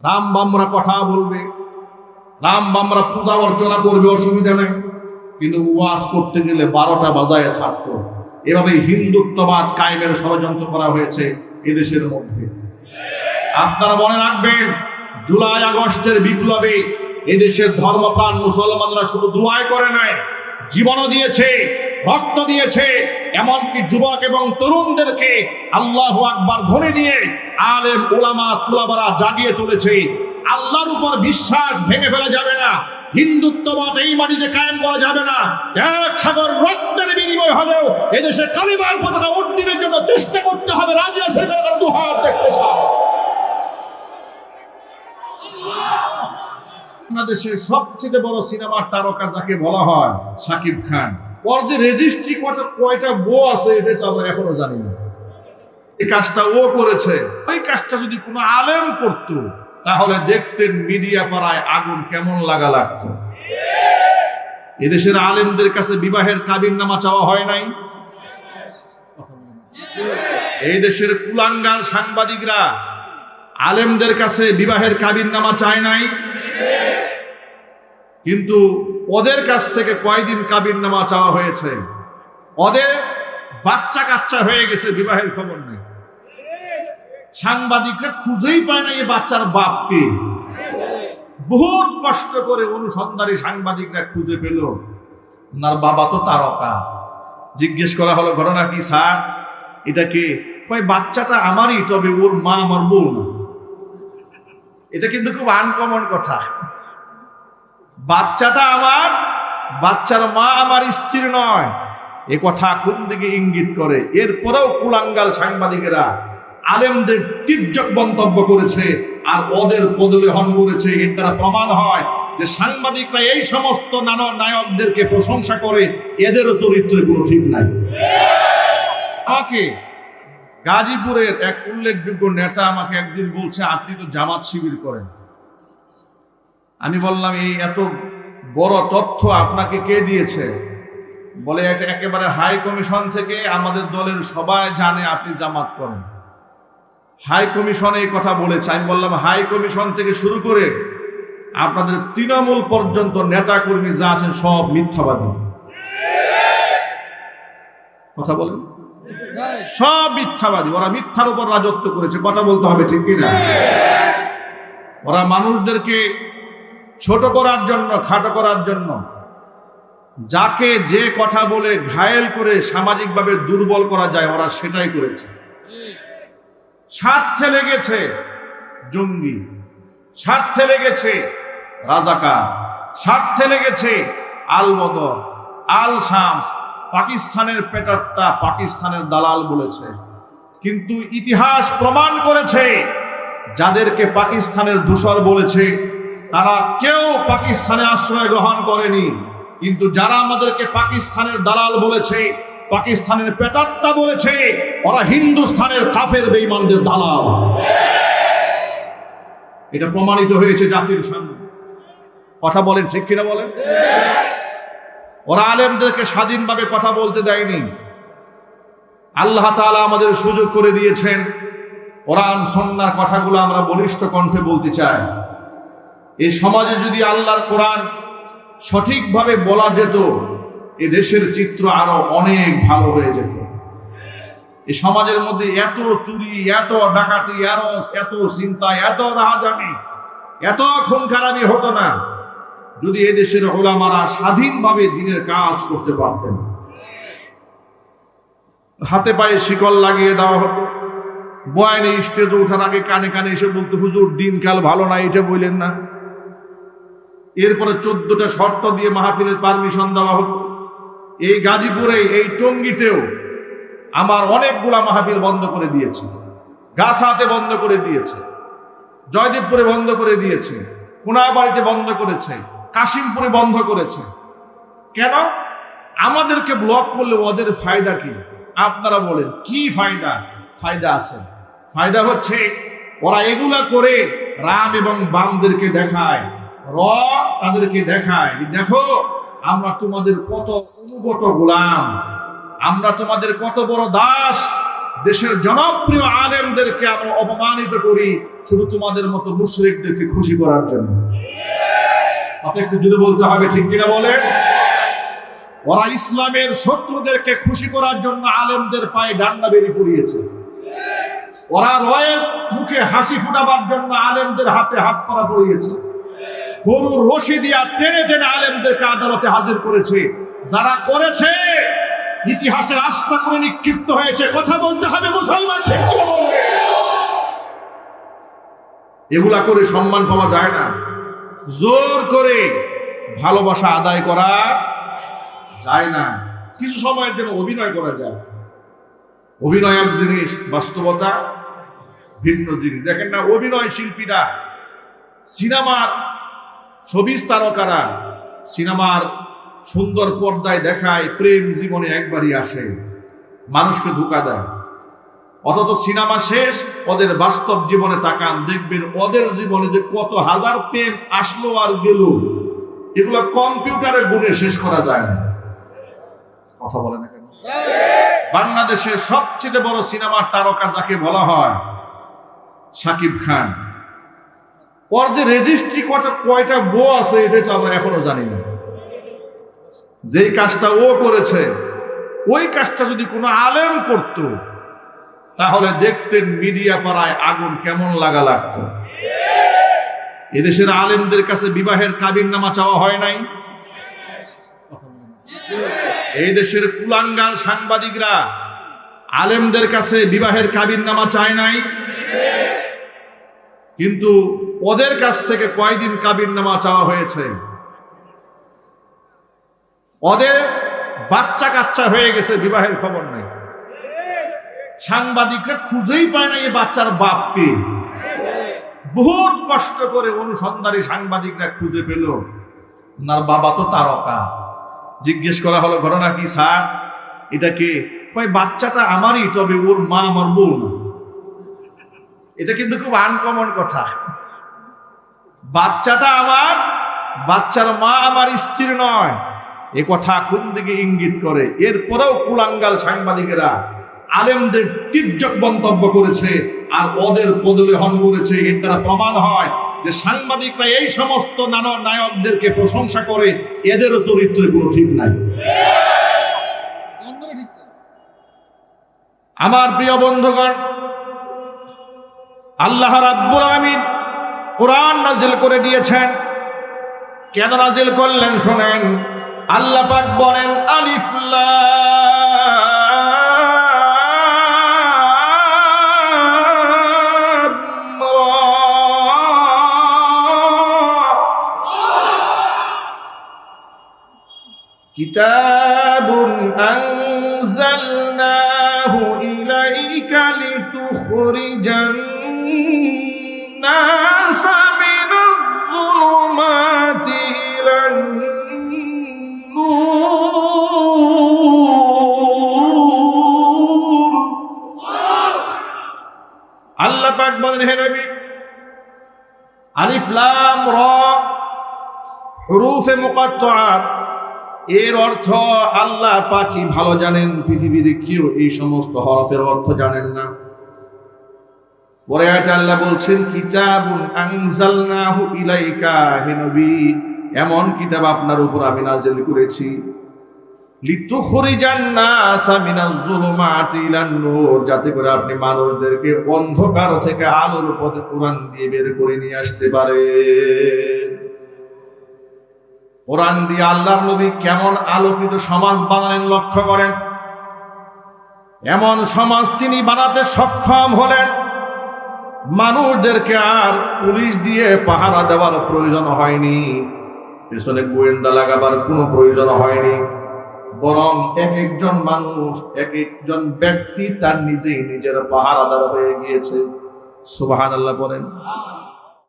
রাম বামরা কথা বলবে, রাম বামরা পূজা অর্চনা করবে, অসুবিধা নেই, কিন্তু ওয়াজ করতে গেলে 12টা বাজায় ছাড়তো। এভাবে হিন্দুত্ববাদ কায়েমের ষড়যন্ত্র করা হয়েছে এদেশের মধ্যে। আপনারা মনে রাখবেন, জুলাই আগস্টের বিপ্লবে এদেশের ধর্মপ্রাণ মুসলমানরা শুধু দোয়া করে নাই, জীবনও দিয়েছে, রক্ত দিয়েছে, এমনকি যুবক এবং তরুণদেরকে আল্লাহু আকবার ধ্বনি দিয়ে আলেম উলামা তুলাবারা জাগিয়ে তুলেছে। আল্লাহর উপর বিশ্বাস ভেঙে ফেলা যাবে না, হিন্দুত্ববাদ এই মাটিতে কায়েম করা যাবে না। এক সাগর রক্তের বিনিময় হলেও এদেশে কালিমার পতাকা উড্ডীনের জন্য চেষ্টা করতে হবে। রাজি আছে কারা দুহাত দেখতে চায়? বাংলাদেশের সবচেয়ে বড় সিনেমার তারকা যাকে বলা হয় শাকিব খান, ওর যে রেজিস্ট্রি কয়টা বউ আছে এটা তো আমরা এখনো জানি না। এই কাজটা ও করেছে। ওই কাজটা যদি কোনো আলেম করত তাহলে দেখতেন মিডিয়া পাড়ায় আগুন কেমন লাগতো। এদেশের আলেমদের কাছে বিবাহের কাবিননামা চাওয়া হয় নাই? এই দেশের কুলাঙ্গার সাংবাদিকরা আলেমদের কাছে বিবাহের কাবিননামা চায় নাই? কিন্তু ওদের কাছ থেকে কয়দিন কাবিননামা চাওয়া হয়েছে, ওদের বাচ্চা কাচ্চা হয়ে গেছে, বিবাহের খবর নেই। সাংবাদিকরা খুঁজেই পায় না এই বাচ্চার বাপকে। বহুত কষ্ট করে অনুসন্ধানী সাংবাদিকরা খুঁজে পেল, ওনার বাবা তো তারকা। জিজ্ঞেস করা হলো ঘটনা কি স্যার, এটা কে? কয় বাচ্চাটা আমারই, তবে ওর মা আমার বউ না। এটা কিন্তু খুব আনকমন কথা। বাচ্চাটা আমার, বাচ্চার মা আমার স্ত্রী নয়, এ কথা কোন দিকে ইঙ্গিত করে? এরপরেও কুলাঙ্গাল সাংবাদিকেরা আলেমদের তির্যক মন্তব্য করেছে আর ওদের পদলেহন করেছে। এর দ্বারা প্রমাণ হয় যে সাংবাদিকরা এই সমস্ত নায়কদেরকে প্রশংসা করে, এদেরও চরিত্রের কোনো ঠিক নাই। আমাকে গাজীপুরের এক উল্লেখযোগ্য নেতা আমাকে একদিন বলছে, আপনি তো জামাত শিবির করেন। আমি বললাম, এই এত বড় তথ্য আপনাকে কে দিয়েছে? বলে, একেবারে হাই কমিশন থেকে আমাদের দলের সবাই জানে আপনি জামাত করেন। হাই কমিশন এই কথা বলেছে। আমি বললাম, হাই কমিশন থেকে শুরু করে আপনাদের তৃণমূল পর্যন্ত নেতা কর্মী যা আছেন সব মিথ্যাবাদী। কথা বলেন, সব মিথ্যাবাদী। ওরা মিথ্যার উপর রাজত্ব করেছে, কথা বলতে হবে, ঠিক কিনা? ওরা মানুষদেরকে ছোট করার জন্য, খাটো করার জন্য, যাকে যে কথা বলে ঘায়েল করে সামাজিকভাবে দুর্বল করা যায়, ওরা সেটাই করেছে। স্বার্থে লেগেছে জঙ্গি, স্বার্থে লেগেছে রাজাকার, স্বার্থে লেগেছে আল বদর, আল শামস। পাকিস্তানের পেটারটা পাকিস্তানের দালাল বলেছে, কিন্তু ইতিহাস প্রমাণ করেছে যাদেরকে পাকিস্তানের দূষর বলেছে তারা কেউ পাকিস্তানে আশ্রয় গ্রহণ করেনি। কিন্তু যারা আমাদেরকে পাকিস্তানের দালাল বলেছে, পাকিস্তানের পেটারটা বলেছে, ওরা হিন্দুস্তানের কাফের বেঈমানদের দালাল। এটা প্রমাণিত হয়েছে জাতির সামনে। কথা বলেন, ঠিক কিনা বলেন? ওরা আলেমদেরকে স্বাধীনভাবে কথা বলতে দেয়নি। আল্লাহ তাআলা আমাদের সুযোগ করে দিয়েছেন, কোরআন সুন্নাহর কথাগুলো আমরা বলিষ্ঠ কণ্ঠে বলতে চাই। এই সমাজে যদি আল্লাহর কোরআন সঠিকভাবে বলা যেত, এ দেশের চিত্র আরো অনেক ভালো হয়ে যেত। এই সমাজের মধ্যে এত চুরি, এত ডাকাতি, এত চিন্তা, এত রাহাজানি, এত খুন খারাপি হতো না যদি এদেশের ওলামারা স্বাধীনভাবে দিনের কাজ করতে পারতেন। হাতে পায়ে শিকল লাগিয়ে দেওয়া হতো, বয়ানে স্টেজে ওঠার আগে কানে কানে এসে বলতো, হুজুর দিনকাল ভালো না, এটা বললেন না। এরপরে 14টা শর্ত দিয়ে মাহফিলের পারমিশন দেওয়া হতো। এই গাজীপুরে, এই টঙ্গীতেও আমার অনেকগুলা মাহফিল বন্ধ করে দিয়েছে। গাছাতে বন্ধ করে দিয়েছে, জয়দেবপুরে বন্ধ করে দিয়েছে, কোনাবাড়িতে বন্ধ করেছে, কাশিমপুরে বন্ধ করেছে। কেন? আমাদেরকে ব্লক করলে ওদের ফায়দা কি? আপনারা বলেন, কি ফায়দা? ফায়দা আছে। ফায়দা হচ্ছে ওরা এগুলা করে রাম এবং বামদেরকে দেখায়, তাদেরকে দেখায়, দেখো আমরা তোমাদের কত অনুগত গোলাম, আমরা তোমাদের কত বড় দাস। দেশের জনপ্রিয় আলেমদেরকে আমরা অপমানিত করি, শুধু তোমাদের মতো মুশরিকদেরকে খুশি করার জন্য। আপনি একটু জোরে বলতে হবে, ঠিক কিনা বলেন? ওরা ইসলামের শত্রুদেরকে খুশি করার জন্য আলেমদের পায়ে ডান্ডা বেরি পড়িয়েছে। ওরা রয়ের মুখে হাসি ফুটাবার জন্য আলেমদের হাতে হাত করা পড়িয়েছে। গরুর রশি দিয়া টেনে টেনে আলেমদেরকে আদালতে হাজির করেছে। যারা করেছে ইতিহাসের আস্থা করে নিক্ষিপ্ত হয়েছে। কথা বলতে হবে মুসলমান, ঠিক কিনা বলেন? এগুলা করে সম্মান পাওয়া যায় না। জোর করে ভালোবাসা আদায় করা যায় না। কিছু সময়ের জন্য অভিনয় করা যায়। অভিনয় এক জিনিস, বাস্তবতা ভিন্ন জিনিস। দেখেন না, অভিনয় শিল্পীরা, সিনেমার ছবির তারকারা সিনেমার সুন্দর পর্দায় দেখায় প্রেম জীবনে একবারই আসে, মানুষকে ধোঁকা দেয়। অথচ সিনেমা শেষ, ওদের বাস্তব জীবনে তাকান, দেখবেন ওদের জীবনে যে কত হাজার প্রেম আসলো আর গেল, এগুলো কম্পিউটারে গুণে শেষ করা যায় না। কথা বলে না কেন? বাংলাদেশের সবচেয়ে বড় সিনেমার তারকা যাকে বলা হয় শাকিব খান, ওর যে রেজিস্ট্রি কয়টা বউ আছে এটা তো আমরা এখনো জানি না। যেই কাজটা ও করেছে, ওই কাজটা যদি কোনো আলেম করত তাহলে দেখতেন মিডিয়া পাড়ায় আগুন কেমন লাগতো। এদেশের আলেমদের কাছে বিবাহের কাবিননামা চাওয়া হয় নাই? এই দেশের কুলাঙ্গার সাংবাদিকরা আলেমদের কাছে বিবাহের কাবিননামা চায় নাই? কিন্তু ওদের কাছ থেকে কয়দিন কাবিননামা চাওয়া হয়েছে? ওদের বাচ্চা কাচ্চা হয়ে গেছে, বিবাহের খবর নাই। সাংবাদিকরা খুঁজেই পায় না এই বাচ্চার বাপকে। বহুত কষ্ট করে অনুসন্ধানী সাংবাদিকরা খুঁজে পেল, ওনার বাবা তো তারকা। জিজ্ঞেস করা হলো, ঘটনা কি স্যার? এটা কে? কয় বাচ্চাটা আমারই, তবে ওর মা আমার বউ না। এটা কিন্তু খুব আনকমন কথা। বাচ্চাটা আমার, বাচ্চার মা আমার স্ত্রী নয়, এ কথা কোন দিকে ইঙ্গিত করে? এরপরেও কুলাঙ্গাল সাংবাদিকেরা আলেমদের তির্যক মন্তব্য করেছে আর ওদের পদলেহন করেছে। এর দ্বারা প্রমাণ হয় যে সাংবাদিকরা এই সমস্ত নায়কদেরকে প্রশংসা করে, এদেরও চরিত্রে কোনো ঠিক নাই। আমার প্রিয় বন্ধুগণ, আল্লাহ রাব্বুল আলামিন কোরআন নাজিল করে দিয়েছেন। কেন নাজিল করলেন শোনেন। আল্লাহ পাক বলেন, আলিফ লাম রা, কিতাবুন আনজালনাহু ইলাইকা লিতুখরিজান নাসা মিনাল যুলুমাতি ইলান নূর। আল্লাহ পাক বলেন, হে নবী, আলিফ লাম রা হুরুফে মুকাত্তাআত, এর অর্থ আল্লাহ পাকই ভালো জানেন। পৃথিবীতে কেউ এই সমস্ত হরফের অর্থ জানেন না। পরে আয়াতে আল্লাহ বলছেন, কিতাবুন আনজালনাহু ইলাইকা, হে নবী, এমন কিতাব আপনার উপর আমি নাযিল করেছি, লিতুখরিজান নাসা মিনাজ যুলুমাতি ইলান নূর, যাতে করে আপনি মানুষদেরকে অন্ধকার থেকে আলোর পথে কোরআন দিয়ে বের করে নিয়ে আসতে পারেন। কোরআন দিয়ে আল্লাহর নবী কেমন আলোকিত সমাজ বানালেন লক্ষ্য করেন। এমন সমাজ তিনি বানাতে সক্ষম হলেন, মানুষদেরকে আর পুলিশ দিয়ে পাহারা দেওয়ার প্রয়োজন হয়নি, পেছনে গোয়েন্দা লাগাবার কোনো প্রয়োজন হয়নি। বরং এক একজন মানুষ, এক একজন ব্যক্তি তার নিজেই নিজের পাহারাদার হয়ে গিয়েছে। সুবহানাল্লাহ বলেন।